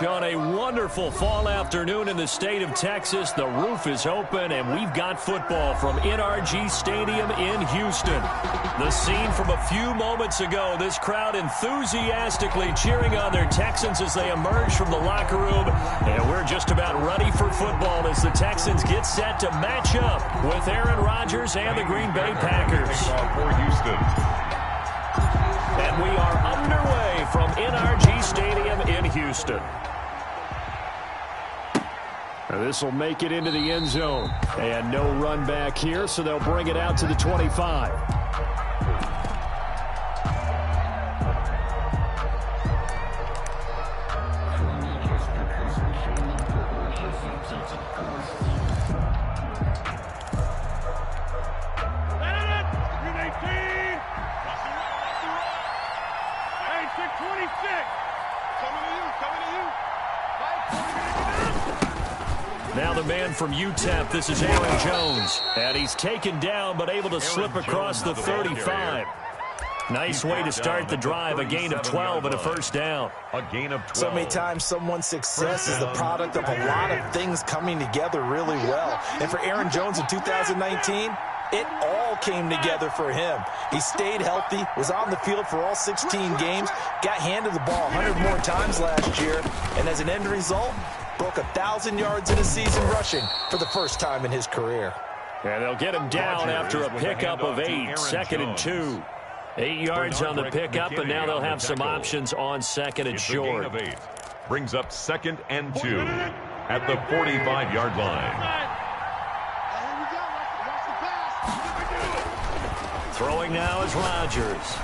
On a wonderful fall afternoon in the state of Texas, the roof is open, and we've got football from NRG Stadium in Houston. The scene from a few moments ago, this crowd enthusiastically cheering on their Texans as they emerge from the locker room, and we're just about ready for football as the Texans get set to match up with Aaron Rodgers and the Green Bay Packers. For Houston. And we are underway from NRG Stadium in Houston. This will make it into the end zone. And no run back here, so they'll bring it out to the 25. Now the man from UTEP, this is Aaron Jones. And he's taken down, but able to slip across the 35. Nice way to start the drive, a gain of 12 and a first down. A gain of 12. So many times someone's success is the product of a lot of things coming together really well. And for Aaron Jones in 2019, it all came together for him. He stayed healthy, was on the field for all 16 games, got handed the ball 100 more times last year, and as an end result, broke 1,000 yards in a season rushing for the first time in his career. And they'll get him down after a pickup of 8, 2nd and 2. 8 yards on the pickup, and now they'll have some options on 2nd and short. Of 8. Brings up 2nd and 2 at the 45-yard line. Throwing now is Rodgers.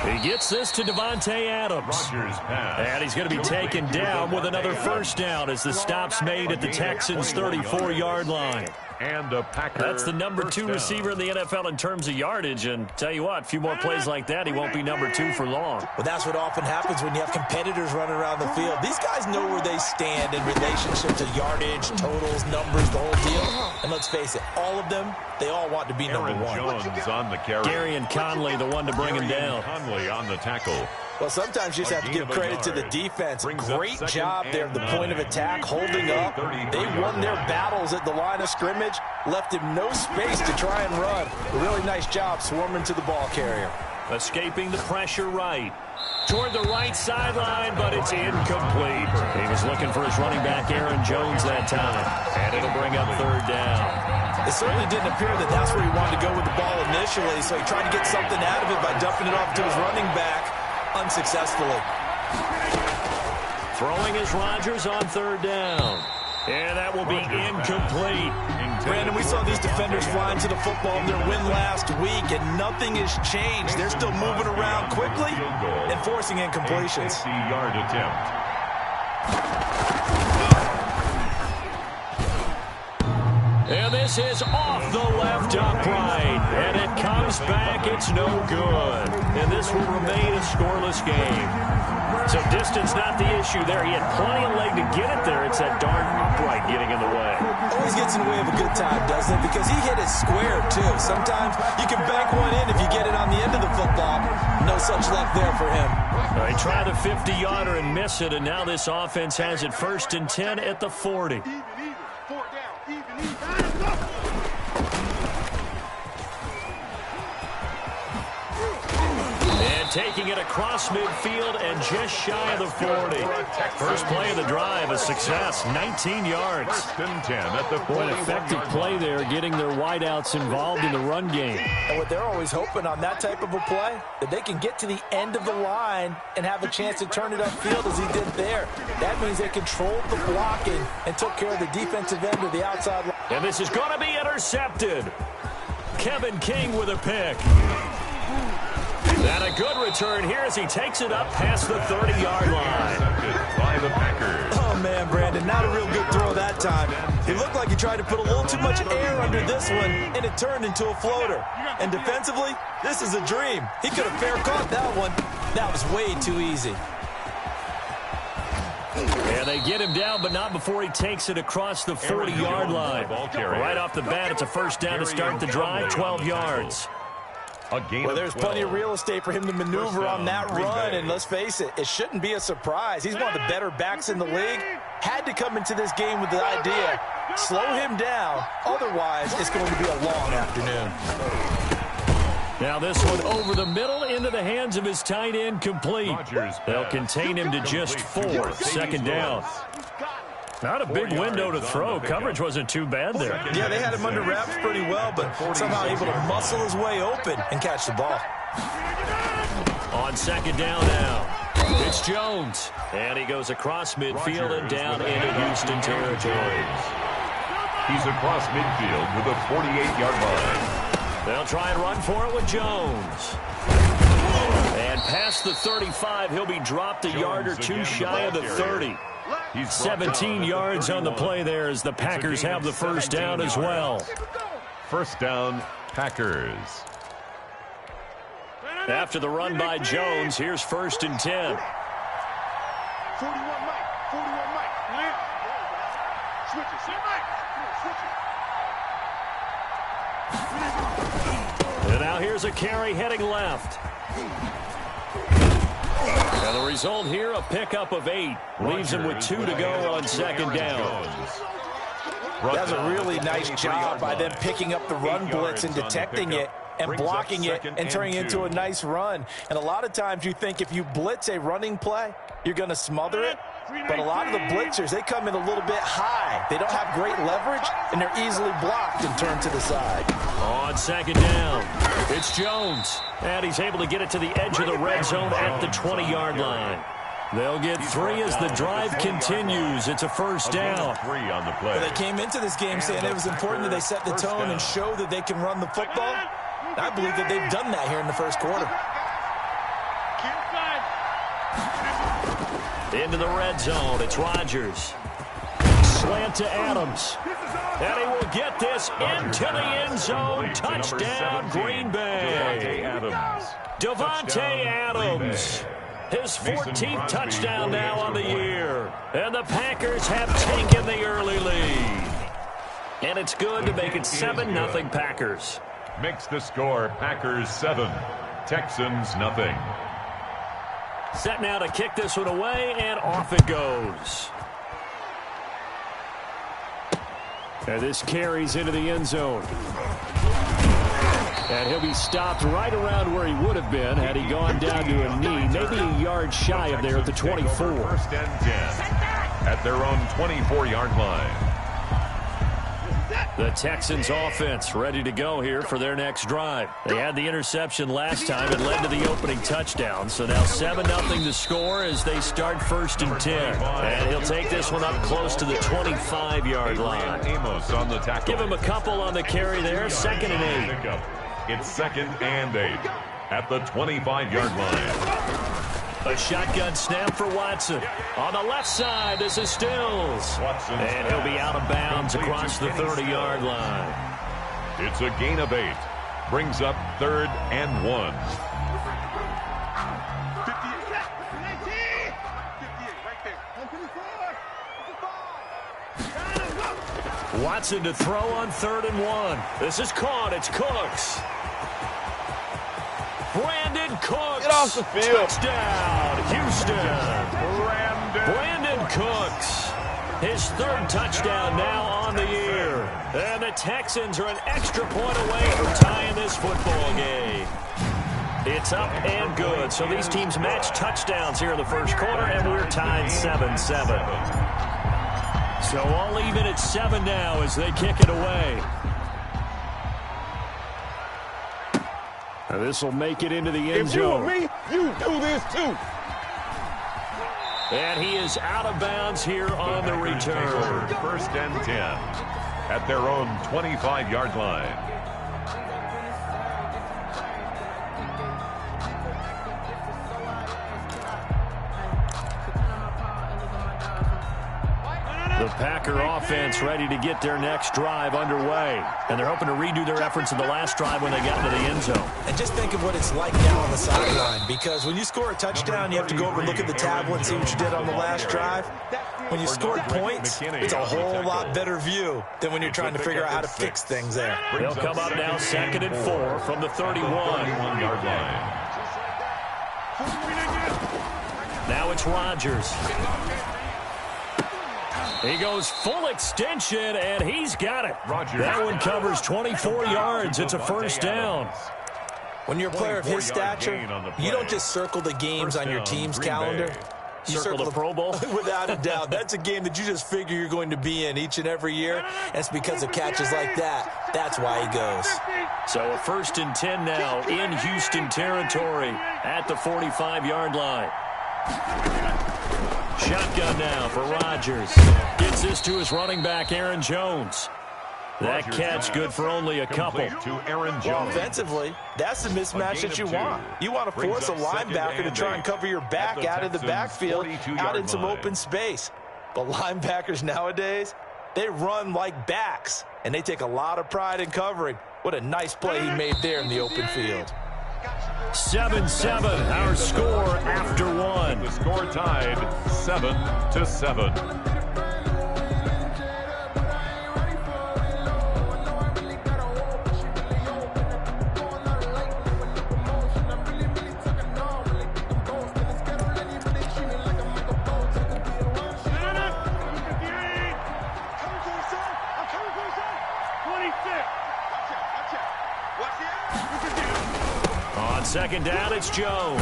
He gets this to Devontae Adams. And he's going to be taken down with another first down as the stop's made at the Texans' 34-yard line. And a Packer. That's the number 2 receiver in the NFL in terms of yardage. And tell you what, a few more plays like that, he won't be number 2 for long. Well, that's what often happens when you have competitors running around the field. These guys know where they stand in relationship to yardage, totals, numbers, the whole deal. And let's face it, all of them, they all want to be number 1. Jones on the carry. Gary and Conley, the one to bring him down. Conley on the tackle. Well, sometimes you just have to give credit to the defense. Great job there at the point of attack, holding up. They won their battles at the line of scrimmage, left him no space to try and run. A really nice job swarming to the ball carrier. Escaping the pressure right. Toward the right sideline, but it's incomplete. He was looking for his running back, Aaron Jones, that time. And it'll bring up 3rd down. It certainly didn't appear that that's where he wanted to go with the ball initially, so he tried to get something out of it by dumping it off to his running back. Unsuccessfully. Throwing is Rodgers on 3rd down. And that will be incomplete. Brandon, we saw these defenders flying to the football in their win last week, and nothing has changed. They're still moving around quickly and forcing incompletions. 50-yard attempt. And this is off the left upright. And it comes back. It's no good. And this will remain a scoreless game. So distance not the issue there. He had plenty of leg to get it there. It's that darn upright getting in the way. Always gets in the way of a good time, doesn't it? Because he hit it square, too. Sometimes you can bank one in if you get it on the end of the football. No such luck there for him. He tried a 50-yarder and miss it, and now this offense has it 1st and 10 at the 40. Taking it across midfield and just shy of the 40. First play of the drive, a success, 19 yards. 1st and 10 at the 40. An effective play there, getting their wideouts involved in the run game. And what they're always hoping on that type of a play, that they can get to the end of the line and have a chance to turn it upfield as he did there. That means they controlled the blocking and took care of the defensive end of the outside line. And this is going to be intercepted. Kevin King with a pick. And a good return here as he takes it up past the 30-yard line. By the Packers. Oh, man, Brandon, not a real good throw that time. It looked like he tried to put a little too much air under this one, and it turned into a floater. And defensively, this is a dream. He could have fair caught that one. That was way too easy. And they get him down, but not before he takes it across the 40-yard line. Right off the bat, it's a first down to start the drive, 12 yards. Well, there's plenty of real estate for him to maneuver on that run, and let's face it, it shouldn't be a surprise. He's one of the better backs in the league. Had to come into this game with the idea, slow him down, otherwise it's going to be a long afternoon. Now this one over the middle into the hands of his tight end, complete. They'll contain him to just 4, second down. Not a big window to throw. Coverage wasn't too bad there. Yeah, they had him under wraps pretty well, but somehow able to muscle his way open and catch the ball. On second down now, it's Jones. And he goes across midfield and down into Houston territory. He's across midfield with a 48-yard line. They'll try and run for it with Jones. And past the 35, he'll be dropped a yard or two shy of the 30. 17 yards on the play there as the Packers have the first down as well. First down, Packers. After the run by Jones, here's 1st and 10. 41 Mike. 41 Mike. Switch it. See Mike. Switch it. And now here's a carry heading left. And the result here, a pickup of 8. Leaves him with 2 to go on second down. That's a really nice job by them picking up the run blitz and detecting it and blocking it and turning it into a nice run. And a lot of times you think if you blitz a running play, you're going to smother it. But a lot of the blitzers, they come in a little bit high. They don't have great leverage, and they're easily blocked and turned to the side. On second down, it's Jones. And he's able to get it to the edge of the red zone at the 20-yard line. They'll get 3 as the drive continues. It's a first down. 3 on the play. They came into this game saying it was important that they set the tone and show that they can run the football. I believe that they've done that here in the first quarter. Into the red zone, it's Rodgers. Slant to Adams. And he will get this into the end zone. Touchdown, Green Bay. Devontae Adams. His 14th touchdown now on the year. And the Packers have taken the early lead. And it's good to make it 7-0 Packers. Makes the score Packers 7, Texans nothing. Set now to kick this one away, and off it goes. And this carries into the end zone. And he'll be stopped right around where he would have been had he gone down to a knee, maybe a yard shy of there at the 24. First and 10 at their own 24-yard line. The Texans offense ready to go here for their next drive. They had the interception last time. It led to the opening touchdown. So now 7-0 to score as they start 1st and 10. And he'll take this one up close to the 25-yard line. Amos on the tackle. Give him a couple on the carry there. 2nd and 8. It's 2nd and 8 at the 25-yard line. A shotgun snap for Watson. On the left side, this is Stills. And he'll be out of bounds across the 30-yard line. It's a gain of 8. Brings up 3rd and 1. 58, Watson to throw on 3rd and 1. This is caught. It's Cooks. Brandon Cooks. Get off the field. Touchdown, Houston. Brandon Cooks. His 3rd touchdown now on the year. And the Texans are an extra point away from tying this football game. It's up and good. So these teams match touchdowns here in the first quarter, and we're tied 7-7. So all even at 7 now as they kick it away. This will make it into the end zone. If you and me, you do this too. And he is out of bounds here on the return. 1st and 10 at their own 25-yard line. The Packer offense ready to get their next drive underway. And they're hoping to redo their efforts in the last drive when they got into the end zone. And just think of what it's like now on the sideline, because when you score a touchdown, you have to go over and look at the tablet and see what you did on the last drive. When you scored points, it's a whole lot better view than when you're trying to figure out how to fix things there. They'll come up now 2nd and 4 from the 31-yard line. Now it's Rodgers. He goes full extension, and he's got it. That one covers 24 yards. It's a first down. When you're a player of his stature, you don't just circle the games on your team's calendar. You circle the Pro Bowl? Without a doubt. That's a game that you just figure you're going to be in each and every year. That's because of catches like that. That's why he goes. So a 1st and 10 now in Houston territory at the 45-yard line. Shotgun now for Rodgers. Gets this to his running back, Aaron Jones. That catch good for only a couple. Well, offensively, that's the mismatch that you want. You want to force a linebacker to try and cover your back out of the backfield, out in some open space. But linebackers nowadays, they run like backs, and they take a lot of pride in covering. What a nice play he made there in the open field. 7-7, our score after one. The score tied 7-7. On 2nd down, it's Jones.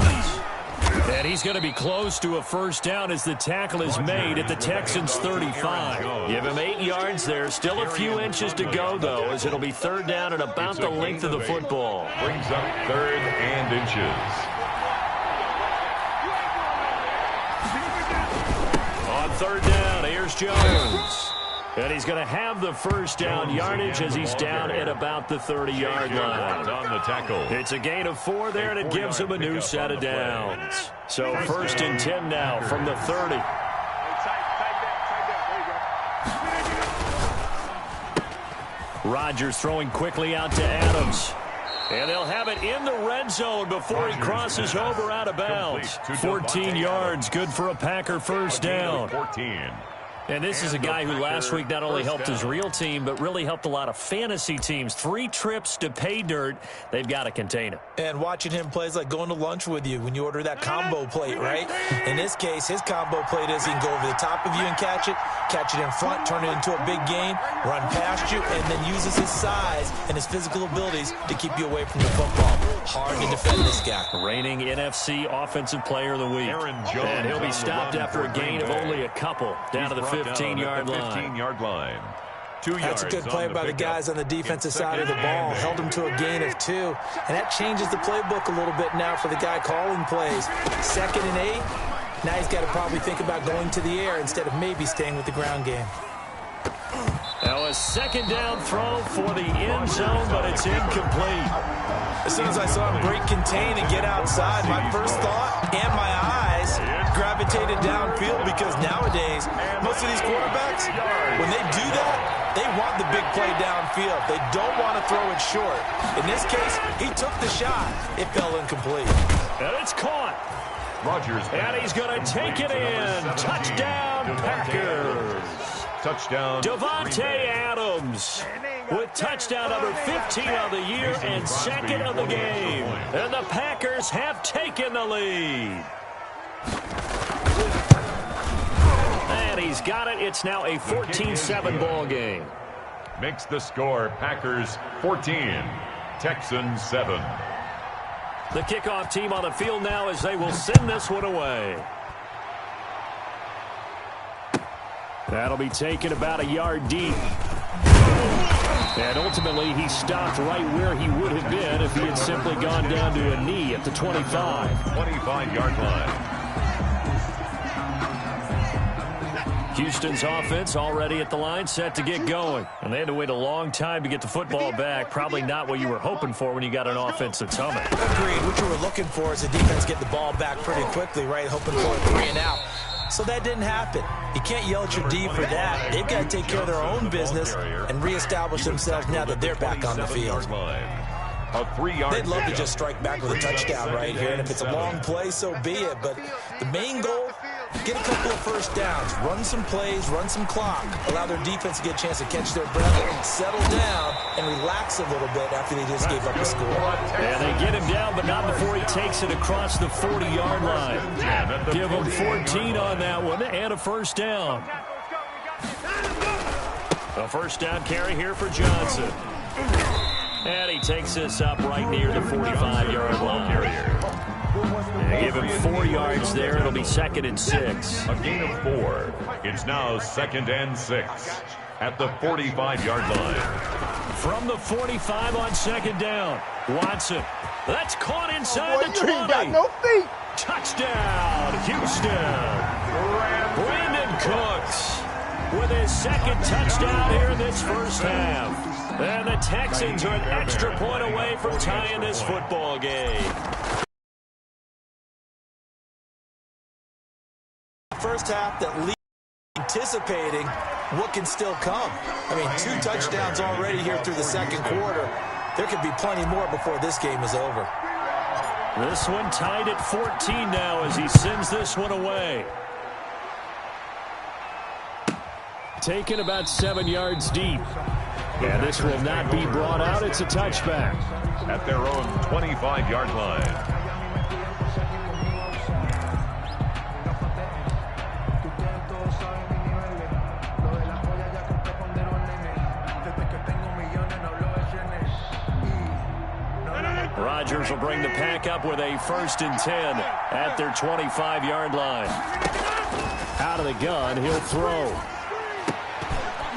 And he's going to be close to a first down as the tackle is made at the Texans' 35. Give him 8 yards there. Still a few inches to go, though, as it'll be 3rd down and about the length of the football. Brings up 3rd and inches. On 3rd down, here's Jones. And he's going to have the first down yardage as he's down at about the 30-yard line. On the tackle. It's a gain of 4 there, and it gives him a new set of downs. So 1st and 10 now from the 30. Rodgers throwing quickly out to Adams. And they'll have it in the red zone before he crosses over out of bounds. 14 yards, good for a Packer first down. 14. And this is a guy who last week not only helped his real team, but really helped a lot of fantasy teams. 3 trips to pay dirt. They've got to contain him. And watching him play is like going to lunch with you when you order that combo plate, right? In this case, his combo plate is he can go over the top of you and catch it in front, turn it into a big gain, run past you, and then uses his size and his physical abilities to keep you away from the football. Hard to defend this guy. Reigning NFC Offensive Player of the Week. And he'll be stopped after a gain of only a couple down to the 15-yard line. 2 yards. That's a good play by the guys on the defensive side of the ball. Held him to a gain of 2. And that changes the playbook a little bit now for the guy calling plays. 2nd and 8. Now he's got to probably think about going to the air instead of maybe staying with the ground game. Now a 2nd down throw for the end zone, but it's incomplete. As soon as I saw him break contain and get outside, my first thought and my eyes gravitated downfield, because nowadays, most of these quarterbacks, when they do that, they want the big play downfield. They don't want to throw it short. In this case, he took the shot. It fell incomplete. And it's caught. Rodgers. And he's going to take it in. Touchdown, Packers. Touchdown. Davante Adams with touchdown number 15 of the year and 2nd of the game. And the Packers have taken the lead. And he's got it. It's now a 14-7 ball game. Makes the score Packers 14, Texans 7. The kickoff team on the field now as they will send this one away. That'll be taken about a yard deep. And ultimately, he stopped right where he would have been if he had simply gone down to a knee at the 25. 25-yard line. Houston's offense already at the line, set to get going. And they had to wait a long time to get the football back. Probably not what you were hoping for when you got an offense that's humming. Agreed. What you were looking for is the defense get the ball back pretty quickly, right? Hoping for a 3 and out. So that didn't happen. You can't yell at your D for that. They've got to take care of their own business and reestablish themselves now that they're back on the field. They'd love to just strike back with a touchdown right here, and if it's a long play, so be it. But the main goal, get a couple of first downs, run some plays, run some clock, allow their defense to get a chance to catch their breath, settle down, and relax a little bit after they just gave up a score. And they get him down, but not before he takes it across the 40-yard line. Give him 14 on that one and a first down. A first down carry here for Johnson. And he takes this up right near the 45-yard line. They give him 4 yards there. It'll be 2nd and 6. A gain of 4. It's now 2nd and 6 at the 45-yard line. From the 45 on 2nd down. Watson. That's caught inside the 20. He got no feet. Touchdown, Houston. Brandon Cooks with his 2nd touchdown here in this first half. And the Texans are an extra point away from tying this football game. First half that leads anticipating what can still come. I mean, 2 touchdowns already here through the 2nd quarter. There could be plenty more before this game is over. This one tied at 14 now as he sends this one away. Taken about 7 yards deep. And this will not be brought out. It's a touchback. At their own 25-yard line. Rodgers will bring the pack up with a 1st and 10 at their 25-yard line. Out of the gun, he'll throw.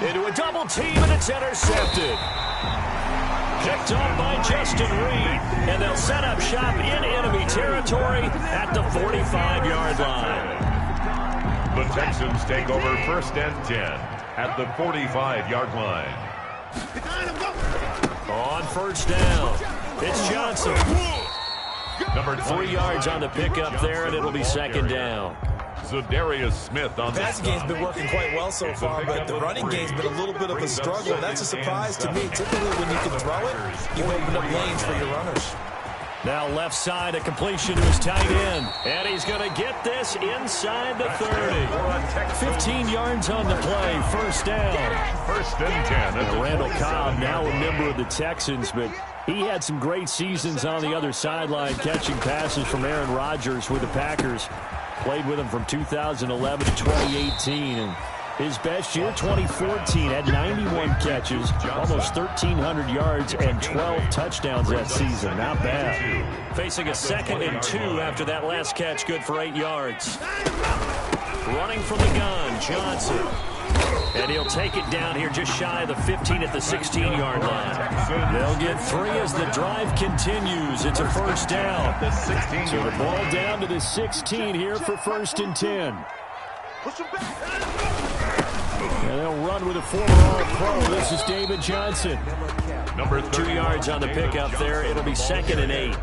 Into a double team, and it's intercepted. Picked off by Justin Reed, and they'll set up shop in enemy territory at the 45-yard line. The Texans take over 1st and 10 at the 45-yard line. On 1st down, it's Johnson. Number 3 yards on the pickup there, and it'll be 2nd down. Zadarius Smith on the passing game's been working quite well so far, but the running game's been a little bit of a struggle, and that's a surprise to me. Typically, when you can throw it, you open up lanes for your runners. Now left side, a completion to his tight end. And he's going to get this inside the 30. 15 yards on the play, 1st down. 1st and 10. And Randall Cobb, now a member of the Texans, but he had some great seasons on the other sideline, catching passes from Aaron Rodgers with the Packers. Played with him from 2011 to 2018. And his best year, 2014, had 91 catches, almost 1,300 yards, and 12 touchdowns that season. Not bad. Facing a 2nd and 2 after that last catch, good for 8 yards. Running from the gun, Johnson. And he'll take it down here just shy of the 15 at the 16-yard line. They'll get 3 as the drive continues. It's a 1st down. So the ball down to the 16 here for 1st and 10. And they'll run with a former All-Pro. This is David Johnson. Number 2 yards on the pickup there. It'll be 2nd and 8.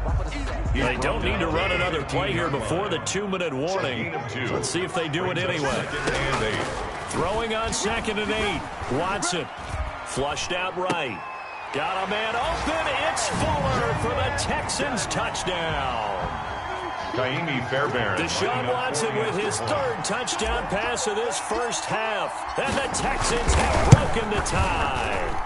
They don't need to run another play here before the 2-minute warning. Let's see if they do it anyway. Throwing on 2nd and 8. Watson. Flushed out right. Got a man open. It's Fuller for the Texans touchdown. Fairbairn. Deshaun Watson with his 3rd touchdown pass of this first half. And the Texans have broken the tie.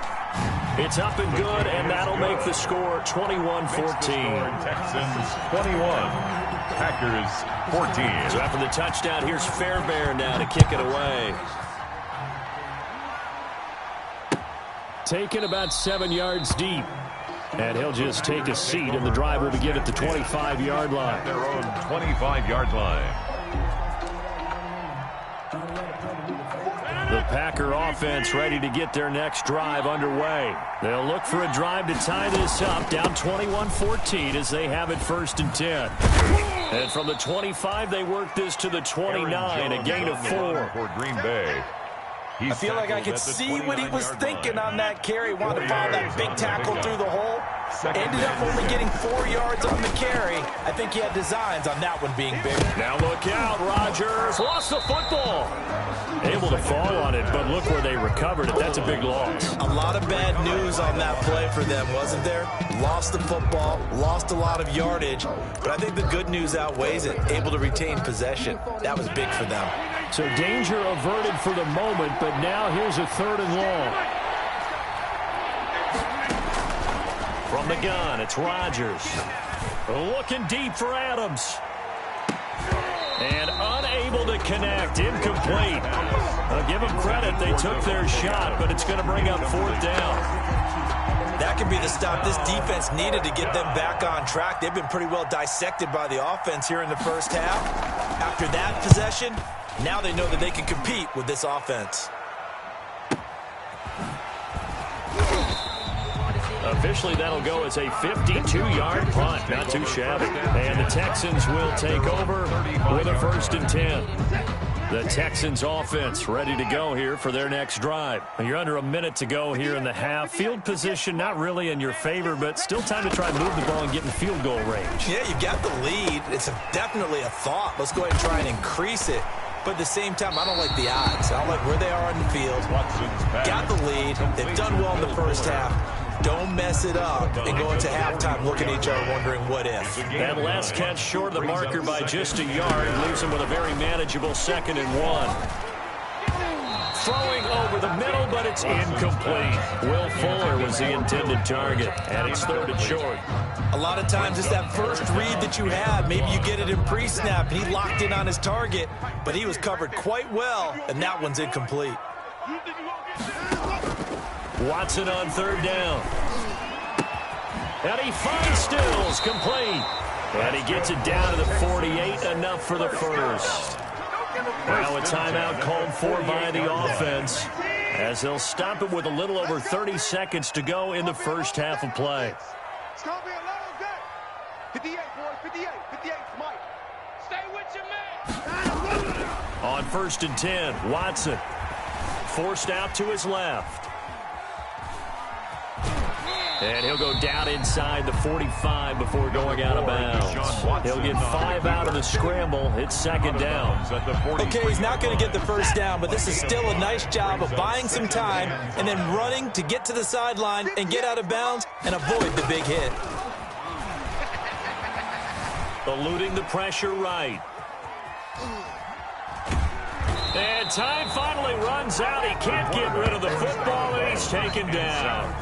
It's up and good, and that'll make the score 21-14. Texans 21. Packers 14. So after the touchdown, here's Fairbairn now to kick it away. Taken about 7 yards deep. And he'll just take a seat, and the drive will begin at the 25-yard line. Their own 25-yard line. The Packer offense ready to get their next drive underway. They'll look for a drive to tie this up, down 21-14 as they have it 1st and 10. And from the 25, they work this to the 29, a gain of 4. For Green Bay. I feel like I could see what he was thinking on that carry. Wanted to follow that big tackle through the hole. Ended up only getting 4 yards on the carry. I think he had designs on that one being big. Now look out. Rodgers lost the football. Able to fall on it, but look where they recovered it. That's a big loss. A lot of bad news on that play for them, wasn't there? Lost the football, lost a lot of yardage, but I think the good news outweighs it. Able to retain possession. That was big for them. So danger averted for the moment, but now here's a 3rd and long. From the gun, it's Rodgers. Looking deep for Adams. And unable to connect. Incomplete. I'll give them credit. They took their shot, but it's going to bring up 4th down. That could be the stop this defense needed to get them back on track. They've been pretty well dissected by the offense here in the first half. After that possession, now they know that they can compete with this offense. Officially, that'll go as a 52-yard punt. Not too shabby. And the Texans will take over with a 1st and 10. The Texans offense ready to go here for their next drive. You're under a minute to go here in the half. Field position not really in your favor, but still time to try and move the ball and get in field goal range. Yeah, you got the lead. It's definitely a thought. Let's go ahead and try and increase it. But at the same time, I don't like the odds. I don't like where they are on the field. Got the lead. They've done well in the first half. Don't mess it up and go into halftime looking at each other wondering what if. That last catch short of the marker by just a yard leaves him with a very manageable 2nd and 1. Throwing over the middle, but it's incomplete. Will Fuller was the intended target, and it's 3rd and short. A lot of times it's that first read that you have. Maybe you get it in pre-snap, and he locked in on his target, but he was covered quite well, and that one's incomplete. Watson on 3rd down. And he finds Stills, complete. And he gets it down to the 48, enough for the first. Now a timeout called for by the offense, as they'll stop it with a little over 30 seconds to go in the first half of play. It's going to be a long day. 58, boys, 58, 58, Mike. Stay with your man. On 1st and 10, Watson forced out to his left. And he'll go down inside the 45 before going out of bounds. He'll get 5 out of the scramble. It's 2nd down. Okay, he's not going to get the first down, but this is still a nice job of buying some time and then running to get to the sideline and get out of bounds and avoid the big hit. Eluding the pressure right. And time finally runs out. He can't get rid of the football, and he's taken down.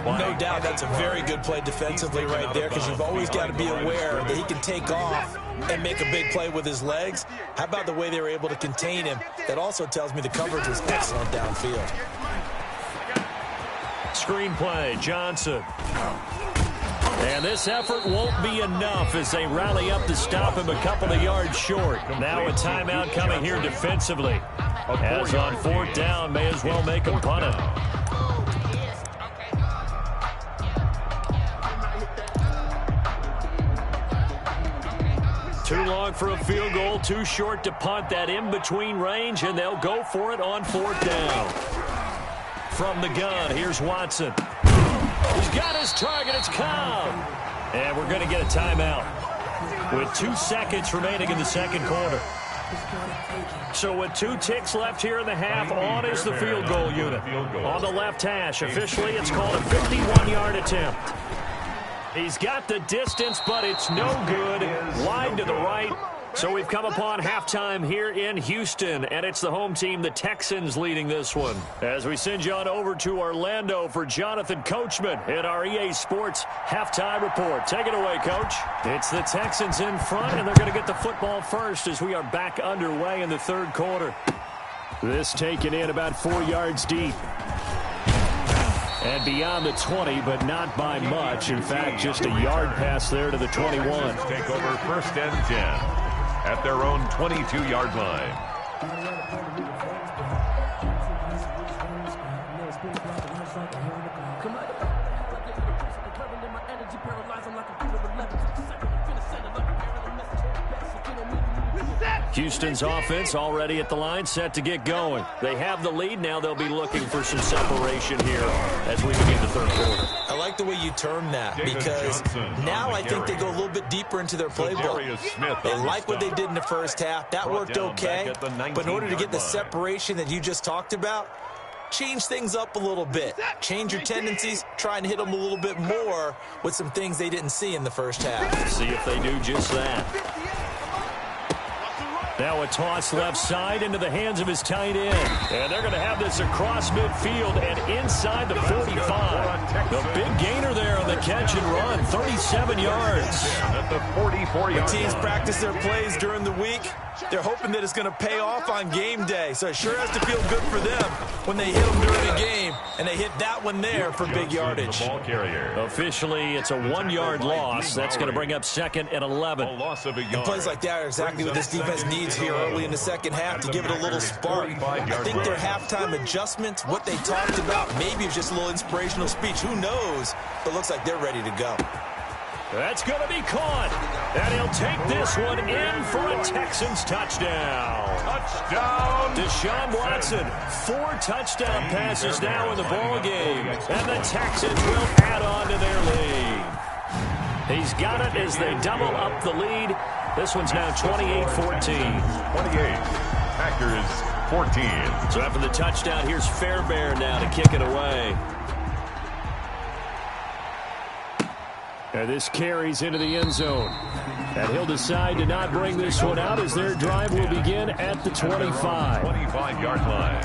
No doubt that's a very good play defensively right there, because you've always got to be aware that he can take off and make a big play with his legs. How about the way they were able to contain him? That also tells me the coverage was excellent downfield. Screen play, Johnson. And this effort won't be enough as they rally up to stop him a couple of yards short. Now a timeout coming here defensively. As on 4th down, may as well make him punt it. Too long for a field goal, too short to punt. That in-between range, and they'll go for it on 4th down. From the gun, here's Watson. He's got his target. It's Cobb. And we're going to get a timeout with 2 seconds remaining in the 2nd quarter. So with 2 ticks left here in the half, on is the field goal unit. On the left hash, officially it's called a 51-yard attempt. He's got the distance, but it's no good. Wide to the right. So we've come upon halftime here in Houston, and it's the home team, the Texans, leading this one. As we send you on over to Orlando for Jonathan Coachman in our EA Sports halftime report. Take it away, Coach. It's the Texans in front, and they're going to get the football first as we are back underway in the 3rd quarter. This taken in about 4 yards deep. And beyond the 20, but not by much. In fact, just a yard pass there to the 21. Take over 1st and 10 at their own 22-yard line. Reset! Houston's offense already at the line, set to get going. They have the lead. Now they'll be looking for some separation here as we begin the third quarter. I like the way you term that because now I think they go a little bit deeper into their playbook. They like what they did in the first half. That worked okay. But in order to get the separation that you just talked about, change things up a little bit. Change your tendencies, try and hit them a little bit more with some things they didn't see in the first half. See if they do just that. Now a toss left side into the hands of his tight end. And they're going to have this across midfield and inside the 45. The big gainer there on the catch and run, 37 yards. At the 44-yard Teams line. practice their plays during the week. They're hoping that it's going to pay off on game day. So it sure has to feel good for them when they hit them during the game. And they hit that one there for big yardage. The ball carrier. Officially, it's a 1-yard loss. That's going to bring up 2nd and 11. A loss of a yard. And plays like that are exactly what this defense needs here early in the second half to give it a little spark. I think their halftime adjustments, what they talked about, maybe it's just a little inspirational speech. Who knows? But it looks like they're ready to go. That's going to be caught. And he'll take this one in for a Texans touchdown. Touchdown. Deshaun Watson, 4 touchdown passes now in the ball game. And the Texans will add on to their lead. He's got it as they double up the lead. This one's now 28-14. 28. Packers 14. So after the touchdown, here's Fairbairn now to kick it away. And this carries into the end zone. And he'll decide to not bring this one out as their drive will begin at the 25. 25-yard line.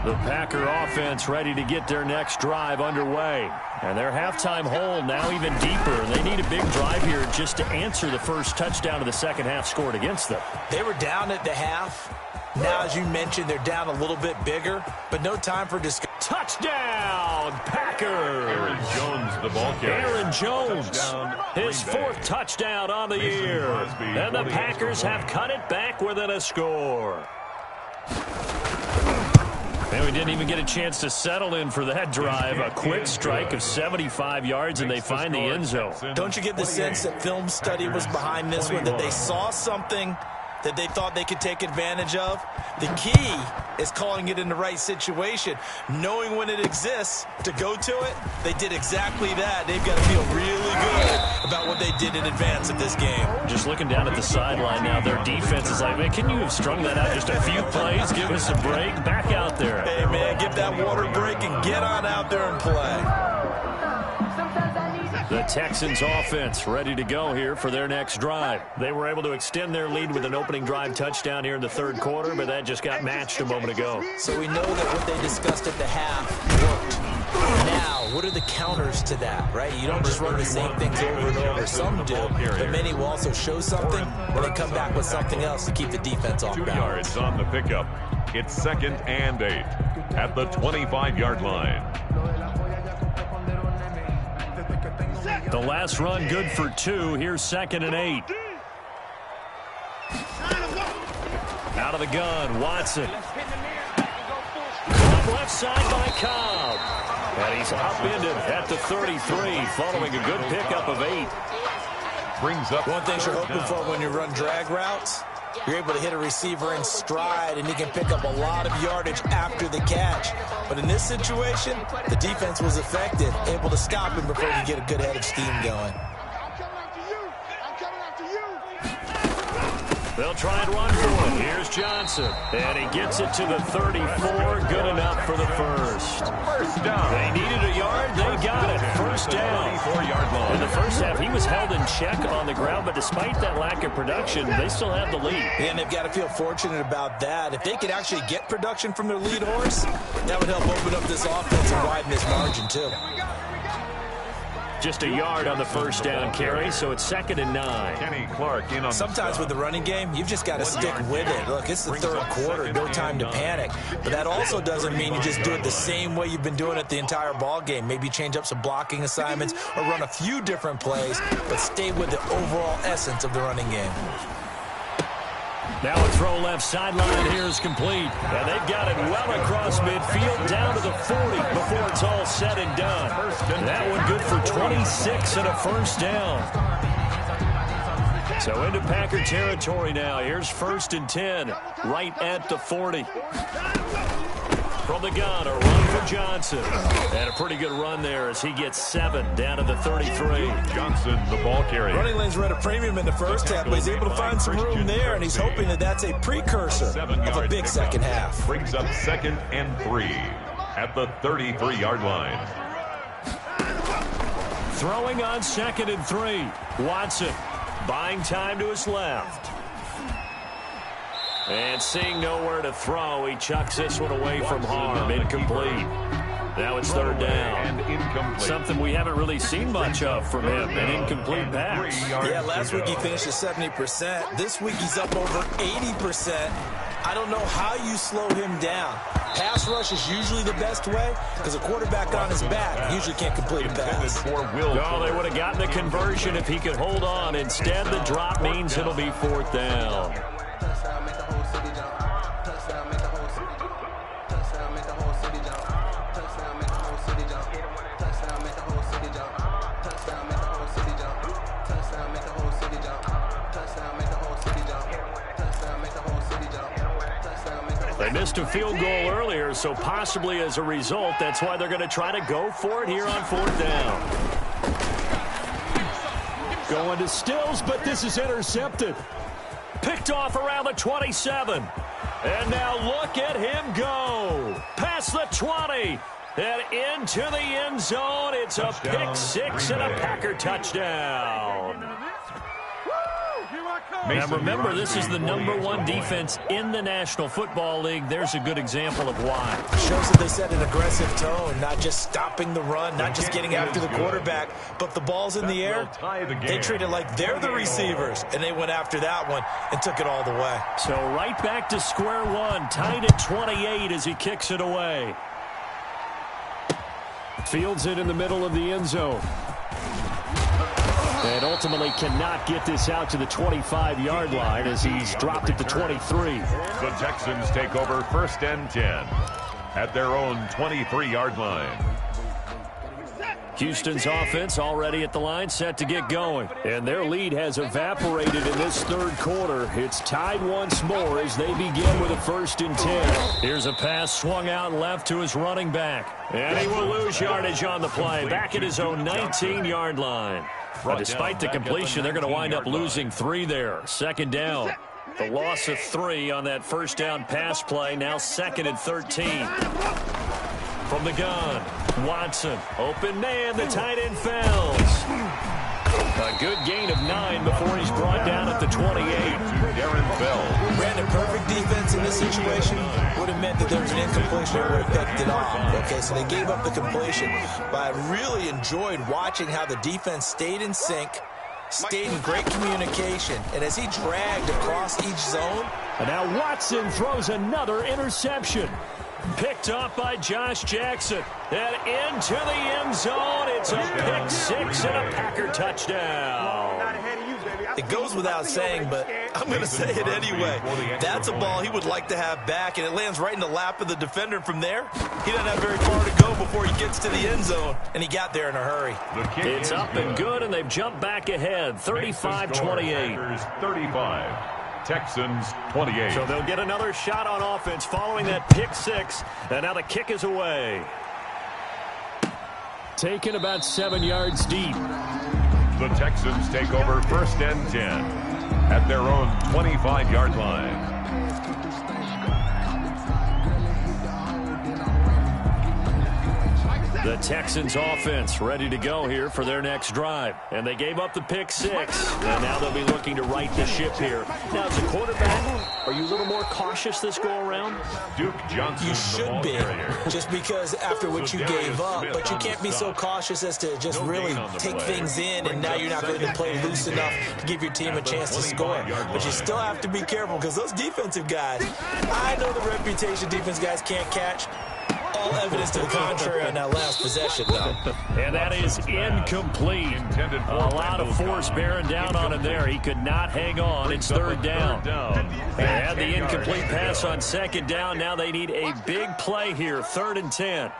The Packer offense ready to get their next drive underway. And their halftime hole now even deeper. They need a big drive here just to answer the first touchdown of the second half scored against them. They were down at the half. Now, as you mentioned, they're down a little bit bigger, but no time for discussion. Touchdown, Packers! Aaron Jones, the ball carrier. Aaron Jones, Touchdown, his Green Bay. 4th touchdown on the year. Crosby, And the 48 Packers have cut it back within a score. And we didn't even get a chance to settle in for that drive. A quick strike of 75 yards, and they find the end zone. Don't you get the sense that film study was behind this one, that they saw something that they thought they could take advantage of? The key is calling it in the right situation, knowing when it exists to go to it. They did exactly that. They've got to feel really good about what they did in advance of this game. Just looking down at the sideline now, their defense is like, man, can you have strung that out just a few plays? Give us a break. Back out there. Hey, man, give that water break and get on out there and play. The Texans offense ready to go here for their next drive. They were able to extend their lead with an opening drive touchdown here in the third quarter, but that just got matched a moment ago. So we know that what they discussed at the half worked. Now, what are the counters to that, right? You don't just run the same things over and over. Some do, but many will also show something and then come back with something else to keep the defense off 2 balance. yards on the pickup. It's 2nd and 8 at the 25-yard line. The last run good for 2. Here's 2nd and 8. Out of the gun, Watson. Cobb left side by Cobb. And he's upended at the 33 following a good pickup of 8. Brings up One thing you're third hoping down. for when you run drag routes, you're able to hit a receiver in stride, and he can pick up a lot of yardage after the catch. But in this situation, the defense was effective, able to stop him before he could get a good head of steam going. They'll try and run for it. Here's Johnson. And he gets it to the 34. Good enough for the first. First down. They needed a yard. They got it. First down. 34-yard line. In the first half, he was held in check on the ground, but despite that lack of production, they still have the lead. And they've got to feel fortunate about that. If they could actually get production from their lead horse, that would help open up this offense and widen this margin, too. Just a yard on the first down carry, so it's 2nd and 9. Kenny Clark in on Sometimes with the running game, you've just got to stick with it. Look, it's the third quarter, no time to panic. But that also doesn't mean you just do it the same way you've been doing it the entire ball game. Maybe change up some blocking assignments or run a few different plays, but stay with the overall essence of the running game. Now a throw left sideline here is complete. And they've got it well across midfield down to the 40 before it's all said and done. That one good for 26 and a first down. So into Packer territory now. Here's 1st and 10, right at the 40. From the gun, a run for Johnson. And a pretty good run there as he gets 7 down to the 33. Johnson, the ball carrier. Running lanes were at a premium in the first half, but he's able to find some room there, and he's hoping that that's a precursor of a big second half. Brings up 2nd and 3 at the 33-yard line. Throwing on 2nd and 3. Watson buying time to his left. And seeing nowhere to throw, he chucks this one away from harm. Incomplete. Now it's 3rd down. Something we haven't really seen much of from him, an incomplete pass. Yeah, last week he finished at 70%. This week he's up over 80%. I don't know how you slow him down. Pass rush is usually the best way because a quarterback on his back usually can't complete a pass. Oh, they would have gotten the conversion if he could hold on. Instead, the drop means it'll be 4th down. They missed a field goal earlier, so possibly as a result, that's why they're going to try to go for it here on 4th down. Going to Stills, but this is intercepted. Picked off around the 27. And now look at him go. Past the 20. And into the end zone. It's a pick 6 and a Packer touchdown. Now remember, this is the #1 defense in the National Football League. There's a good example of why. Shows that they set an aggressive tone, not just stopping the run, not just getting after the quarterback, but the ball's in the air. They treat it like they're the receivers, and they went after that one and took it all the way. So right back to square one, tied at 28 as he kicks it away. Fields it in the middle of the end zone. And ultimately cannot get this out to the 25-yard line as he's dropped at the 23. The Texans take over 1st and 10 at their own 23-yard line. Houston's offense already at the line, set to get going. And their lead has evaporated in this 3rd quarter. It's tied once more as they begin with a 1st and 10. Here's a pass swung out left to his running back. And he will lose yardage on the play, back at his own 19-yard line. Despite the completion, they're going to wind up losing 3 there. 2nd down. The loss of 3 on that 1st down pass play. Now 2nd and 13. From the gun, Watson. Open man, the tight end fails. A good gain of 9 before he's brought down at the 28. Darren Bell. Brandon, perfect defense in this situation would have meant that there was an incompletion that would have picked it off. Okay, so they gave up the completion. But I really enjoyed watching how the defense stayed in sync, stayed in great communication, and as he dragged across each zone. And now Watson throws another interception. Picked off by Josh Jackson. And into the end zone. It's a pick 6 and a Packer touchdown. It goes without saying, but I'm going to say it anyway. That's a ball he would like to have back, and it lands right in the lap of the defender. From there, he doesn't have very far to go before he gets to the end zone, and he got there in a hurry. It's up and good, and they've jumped back ahead, 35-28. 35. Texans 28. So they'll get another shot on offense following that pick 6, and now the kick is away. Taken about 7 yards deep. The Texans take over 1st and 10 at their own 25-yard line. The Texans offense ready to go here for their next drive. And they gave up the pick 6. And now they'll be looking to right the ship here. Now, as a quarterback, are you a little more cautious this go-around? Duke Johnson. You should be, just because after what you gave up. But you can't be so cautious as to just really take things in, and now you're not going to play loose enough to give your team a chance to score. But you still have to be careful because those defensive guys, I know the reputation defense guys can't catch. All evidence to the contrary on that last possession, though. And that is incomplete. A lot of force bearing down on him there. He could not hang on. It's 3rd down. They had the incomplete pass on 2nd down. Now they need a big play here. 3rd and 10.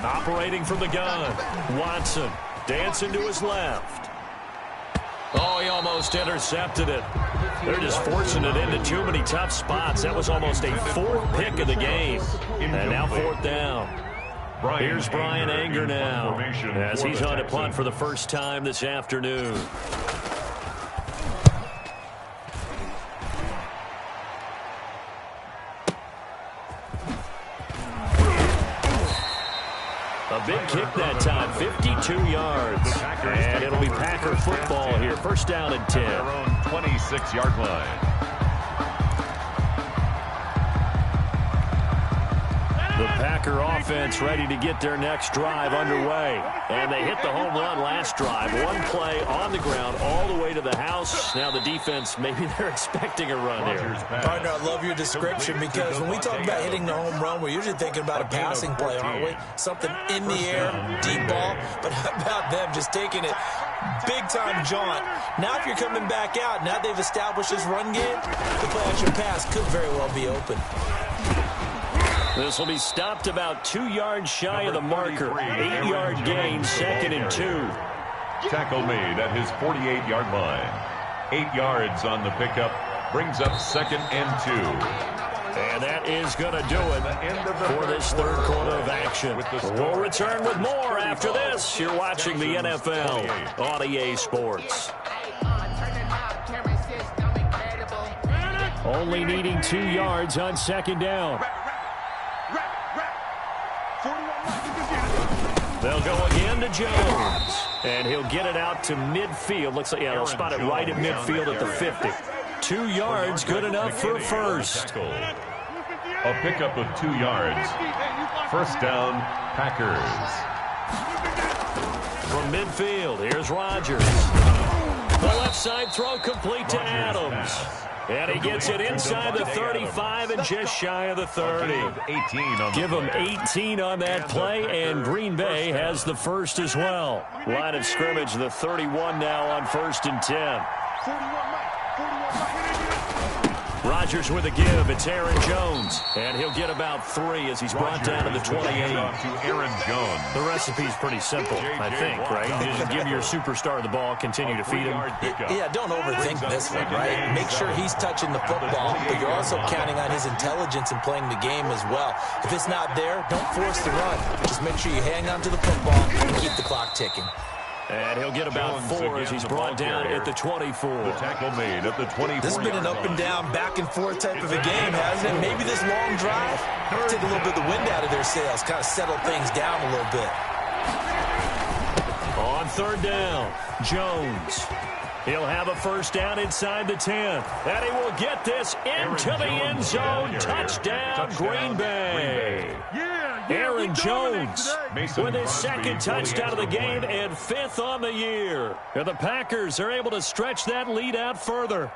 Operating from the gun. Watson dancing to his left. Oh, he almost almost intercepted it. They're just forcing it into too many tough spots. That was almost a fourth pick of the game. And now fourth down. Here's Brian Anger now as he's on to punt for the first time this afternoon. A big kick that time, 52 yards. And it'll be Packer football here. First down and 10. Their own 26-yard line. The Packer offense ready to get their next drive underway. And they hit the home run last drive. One play on the ground all the way to the house. Now the defense, maybe they're expecting a run here. Partner, I love your description because when we talk about hitting the home run, we're usually thinking about a passing play, aren't we? Something in the air, deep ball. But how about them just taking it big-time jaunt? Now if you're coming back out, now they've established this run game, the play-action pass could very well be open. This will be stopped about 2 yards shy of the marker. 8-yard gain, 2nd and 2. Tackle made at his 48-yard line. 8 yards on the pickup. Brings up 2nd and 2. And that is going to do it for this third quarter of action. We'll return with more after this. You're watching the NFL on EA Sports. Only needing 2 yards on second down. They'll go again to Jones. And he'll get it out to midfield. Looks like, yeah, they'll spot it right at midfield at the 50. 2 yards, good enough for a first. A pickup of 2 yards. First down, Packers. From midfield, here's Rodgers. The left side throw complete to Adams. And he gets it inside the 35 and just shy of the 30. Give him 18 on that play, and Green Bay has the first as well. Line of scrimmage, the 31 now on 1st and 10. Rodgers with a give. It's Aaron Jones. And he'll get about 3 as he's brought down to the 28. To Aaron Jones. The recipe's pretty simple, I think, right? You just give your superstar the ball, continue to feed him. Yeah, don't overthink this one, right? Make sure he's touching the football, but you're also counting on his intelligence in playing the game as well. If it's not there, don't force the run. Just make sure you hang on to the football and keep the clock ticking. And he'll get about 4 as he's brought down at the 24. The tackle made at the 24. This has been an up and down, back and forth type of a game, hasn't it? Maybe this long drive take a little bit of the wind out of their sails, kind of settle things down a little bit. On third down, Jones. He'll have a first down inside the 10. And he will get this into the end zone. Touchdown, Green Bay. Aaron Jones with his second touchdown of the game and 5th on the year. And the Packers are able to stretch that lead out further.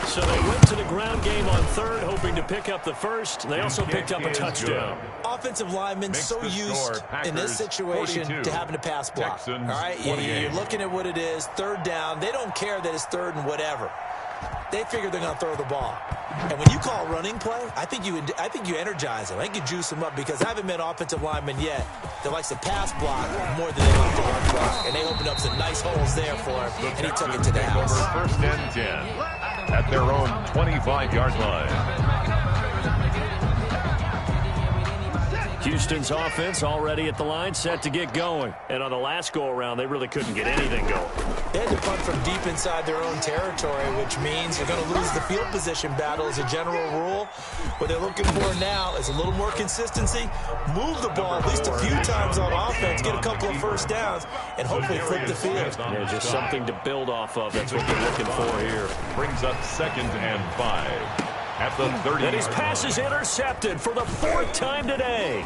So they went to the ground game on third, hoping to pick up the first. They also picked up a touchdown. Offensive linemen so used in this situation to having to pass block. All right, you're looking at what it is, third down. They don't care that it's third and whatever. They figure they're going to throw the ball. And when you call running play, I think you energize them. I think you juice them up because I haven't met offensive linemen yet that likes to pass block more than they like to run block. And they opened up some nice holes there for him, and he took it to the house. First and 10 at their own 25-yard line. Houston's offense already at the line, set to get going. And on the last go-around, they really couldn't get anything going. They had to punt from deep inside their own territory, which means you're going to lose the field position battle as a general rule. What they're looking for now is a little more consistency, move the ball at least a few times on offense, get a couple of first downs, and hopefully flip the field. Yeah, just something to build off of. That's what they're looking for here. Brings up 2nd and 5. At the 30. And his pass is intercepted for the 4th time today.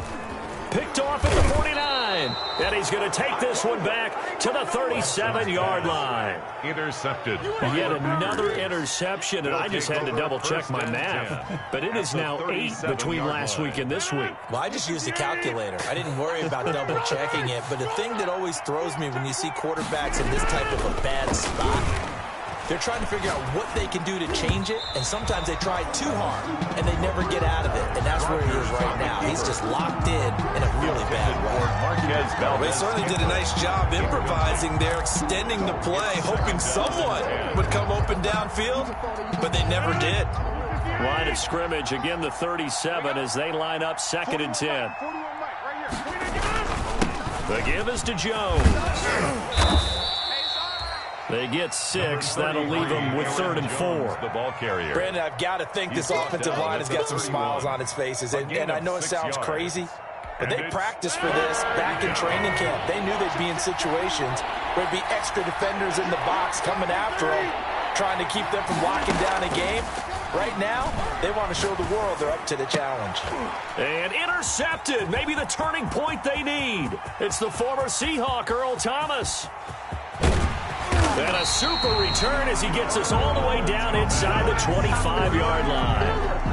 Picked off at the 49. And he's going to take this one back to the 37-yard line. Intercepted. Yet another interception, and I just had to double-check my math. But it is now 8 between last week and this week. Well, I just used a calculator. I didn't worry about double-checking it. But the thing that always throws me when you see quarterbacks in this type of a bad spot, They're trying to figure out what they can do to change it, and sometimes they try too hard, and they never get out of it, and that's where he is right now. He's just locked in a really bad way. They certainly did a nice job improvising there, extending the play, hoping someone would come open downfield, but they never did. Line of scrimmage, again the 37 as they line up 2nd and 10. The give is to Jones. They get 6. That'll leave them with 3rd and 4. The ball carrier. Brandon, I've got to think this offensive line has got some smiles on its faces. And I know it sounds crazy, but they practiced for this back in training camp. They knew they'd be in situations where there'd be extra defenders in the box coming after them, trying to keep them from locking down a game. Right now, they want to show the world they're up to the challenge. And intercepted. Maybe the turning point they need. It's the former Seahawk, Earl Thomas. And a super return as he gets us all the way down inside the 25-yard line.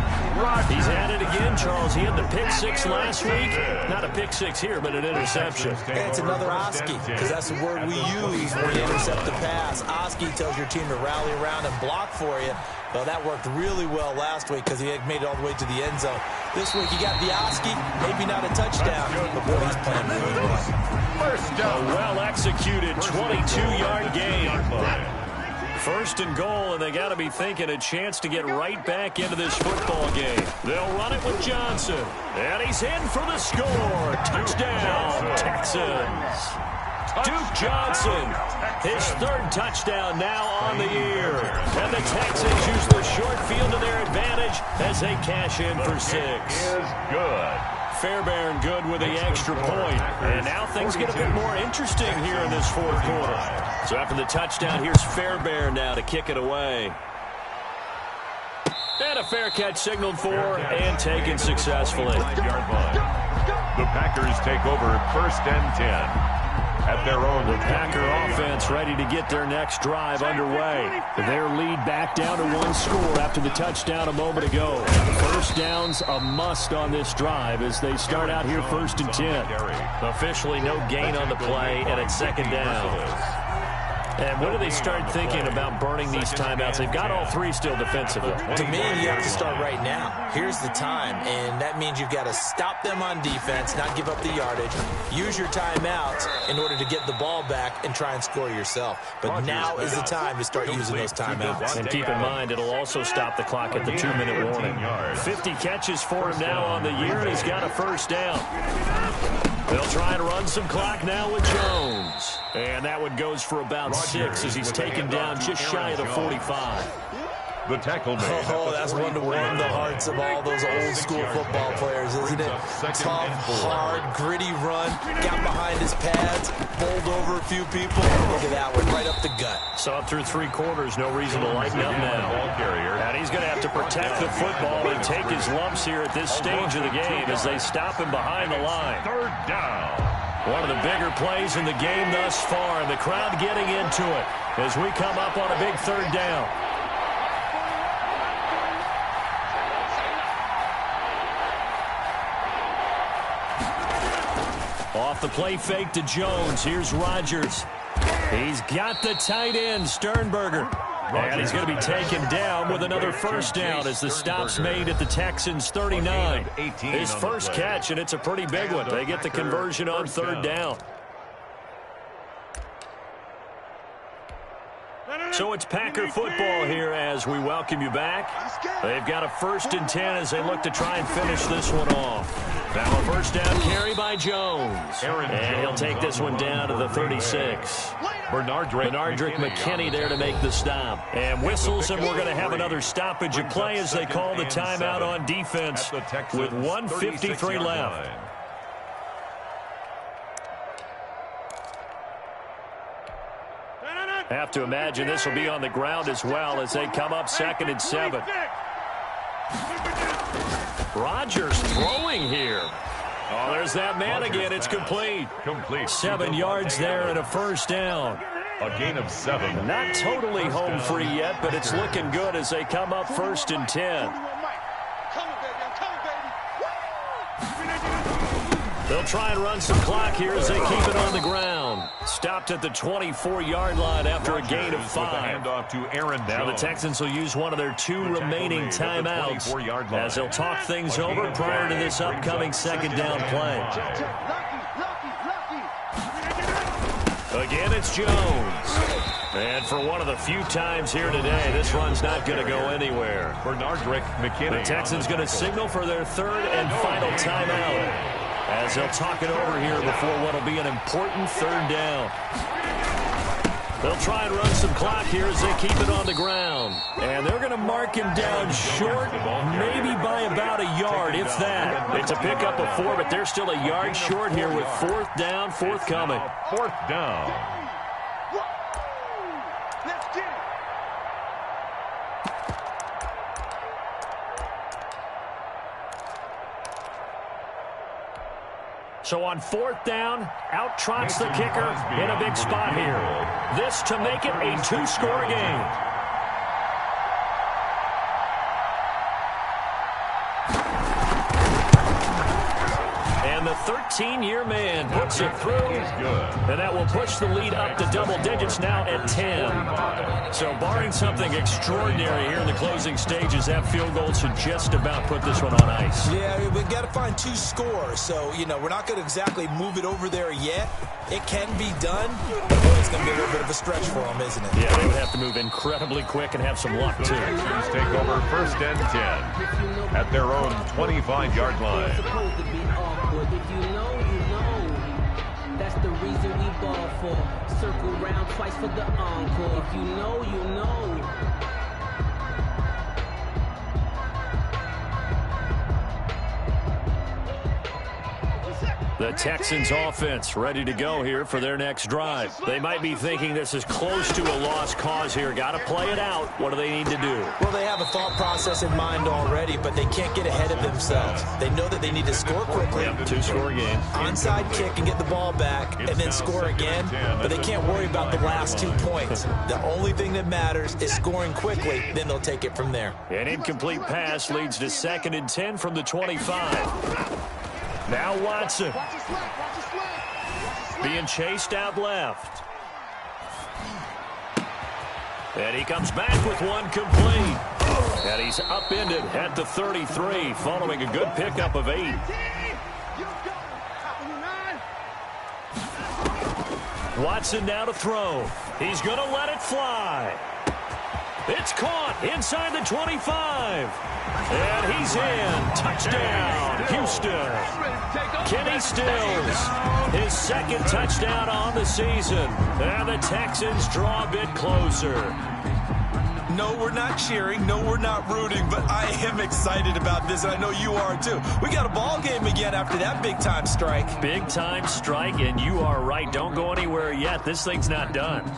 He's at it again, Charles. He had the pick 6 last week. Not a pick 6 here, but an interception. And it's another Oski, because that's the word we use when you intercept the pass. Oski tells your team to rally around and block for you. Well, that worked really well last week because he had made it all the way to the end zone. This week, he got the Oski, maybe not a touchdown, but boy, he's playing really well. A well-executed 22-yard gain. 1st and goal, and they got to be thinking a chance to get right back into this football game. They'll run it with Johnson, and he's in for the score. Touchdown, Texans. Duke Johnson, his 3rd touchdown now on the year. And the Texans use the short field to their advantage as they cash in for 6. Is good. Fairbairn good with the extra point. And now things get a bit more interesting here in this 4th quarter. So after the touchdown, here's Fairbairn now to kick it away. And a fair catch signaled for and taken successfully. The Packers take over 1st and 10. At their own. The Packer offense ready to get their next drive underway. Their lead back down to 1 score after the touchdown a moment ago. 1st down's a must on this drive as they start out here 1st and 10. Officially no gain on the play, and it's 2nd down. And when do they start thinking about burning these timeouts? They've got all 3 still defensively. To me, you have to start right now. Here's the time, and that means you've got to stop them on defense, not give up the yardage, use your timeouts in order to get the ball back and try and score yourself. But now is the time to start using those timeouts. And keep in mind, it'll also stop the clock at the 2-minute warning. 50 catches for him now on the year, and he's got a 1st down. They'll try and run some clock now with Jones. And that one goes for about 6 as he's taken down just shy of the 45. The tackle made. Oh, that's one to warm the hearts of all those old-school football players, isn't it? Tough, hard, gritty run, got behind his pads, bowled over a few people. Look at that one, right up the gut. So up through 3 quarters, no reason to lighten up now. And he's going to have to protect the football and take his lumps here at this stage of the game as they stop him behind the line. 3rd down. One of the bigger plays in the game thus far, and the crowd getting into it as we come up on a big 3rd down. Off the play fake to Jones. Here's Rodgers. He's got the tight end, Sternberger. And he's going to be taken down with another 1st down as the stop's made at the Texans' 39. His 1st catch, and it's a pretty big one. They get the conversion on 3rd down. So it's Packer football here as we welcome you back. They've got a 1st and 10 as they look to try and finish this one off. Now a 1st down carry by Jones. And he'll take this one down to the 36. Bernardrick McKinney there to make the stop. And whistles, and we're going to have another stoppage of play as they call the timeout on defense with 1:53 left. Have to imagine this will be on the ground as well as they come up 2nd and 7. Rodgers throwing here. Oh, there's that man again. It's complete. 7 yards there and a 1st down. A gain of 7. Not totally home free yet, but it's looking good as they come up 1st and 10. They'll try and run some clock here as they keep it on the ground. Stopped at the 24-yard line after a gain of 5. Handoff to Aaron Now the Jones. Texans will use one of their 2 remaining timeouts as they'll talk things over prior to this upcoming second down play. Again, it's Jones. And for one of the few times here today, this run's not going to go anywhere. The Texans going to signal for their 3rd and final timeout as they'll talk it over here before what will be an important 3rd down. They'll try and run some clock here as they keep it on the ground. And they're going to mark him down short, maybe by about a yard, if that. It's a pickup of 4, but they're still a yard short here with 4th down forthcoming. 4th down. So on 4th down, out trots the kicker in a big spot here. This to make it a 2-score game. And the 13-year man puts it through. And that will push the lead up to double digits now at 10. So barring something extraordinary here in the closing stages, that field goal should just about put this one on ice. Yeah, we've got to find 2 scores. So, we're not going to exactly move it over there yet. It can be done. But it's going to be a little bit of a stretch for them, isn't it? Yeah, they would have to move incredibly quick and have some luck, too. Texans take over 1st and 10 at their own 25-yard line. If you know, you know. That's the reason we ball for. Circle round twice for the encore. If you know, you know. The Texans offense ready to go here for their next drive. They might be thinking this is close to a lost cause here. Got to play it out. What do they need to do? Well, they have a thought process in mind already, but they can't get ahead of themselves. They know that they need to score quickly. Yep, 2-score game. Onside kick and get the ball back, and then score again. But they can't worry about the last 2 points. The only thing that matters is scoring quickly. Then they'll take it from there. An incomplete pass leads to 2nd and 10 from the 25. Now Watson being chased out left. And he comes back with one complete. And he's upended at the 33 following a good pickup of 8. Watson now to throw. He's going to let it fly. It's caught inside the 25. And he's in. Touchdown, Houston. Kenny Stills, his 2nd touchdown on the season. And the Texans draw a bit closer. No, we're not cheering. No, we're not rooting. But I am excited about this, and I know you are too. We got a ball game again after that big-time strike. Big-time strike, and you are right. Don't go anywhere yet. This thing's not done.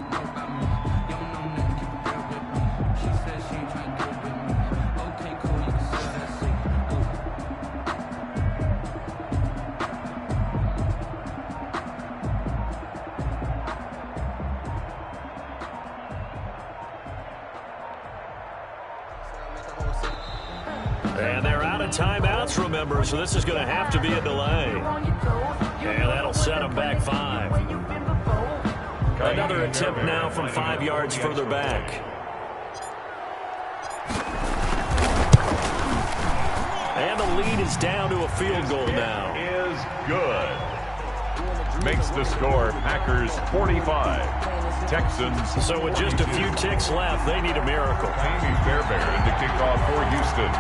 And they're out of timeouts, remember, so this is going to have to be a delay. And that'll set them back 5. Another attempt now from 5 yards further back. And the lead is down to a field goal now. Is good. Makes the score Packers 45. Texans. So with just a few ticks left, they need a miracle. Jamie Fairbairn to kick off for Houston.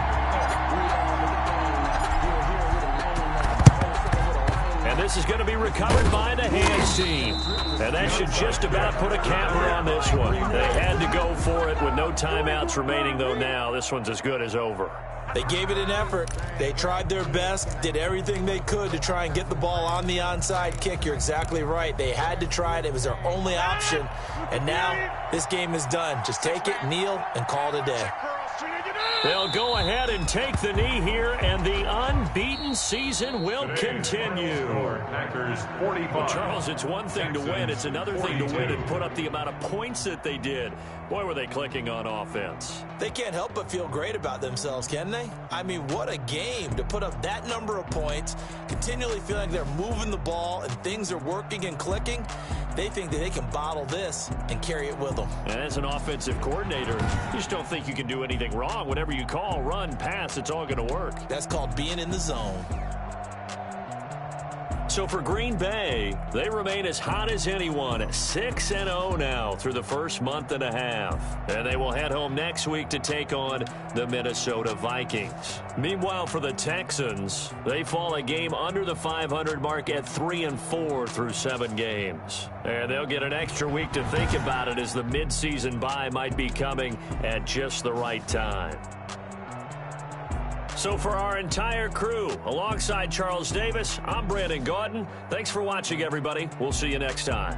And this is going to be recovered by the hands team. And that should just about put a capper on this one. They had to go for it with no timeouts remaining, though now this one's as good as over. They gave it an effort. They tried their best, did everything they could to try and get the ball on the onside kick. You're exactly right. They had to try it. It was their only option. And now this game is done. Just take it, kneel, and call it a day. They'll go ahead and take the knee here, and the unbeaten season will continue. Packers 45. Well, Charles, it's one thing to win. It's another thing to win and put up the amount of points that they did. Boy, were they clicking on offense. They can't help but feel great about themselves, can they? I mean, what a game to put up that number of points, continually feeling they're moving the ball and things are working and clicking. They think that they can bottle this and carry it with them. And as an offensive coordinator, you just don't think you can do anything wrong. Whatever you call, run, pass, it's all going to work. That's called being in the zone. So for Green Bay, they remain as hot as anyone, 6-0 now through the first month and a half. And they will head home next week to take on the Minnesota Vikings. Meanwhile, for the Texans, they fall a game under the 500 mark at 3-4 through 7 games. And they'll get an extra week to think about it as the midseason bye might be coming at just the right time. So for our entire crew, alongside Charles Davis, I'm Brandon Gaudin. Thanks for watching, everybody. We'll see you next time.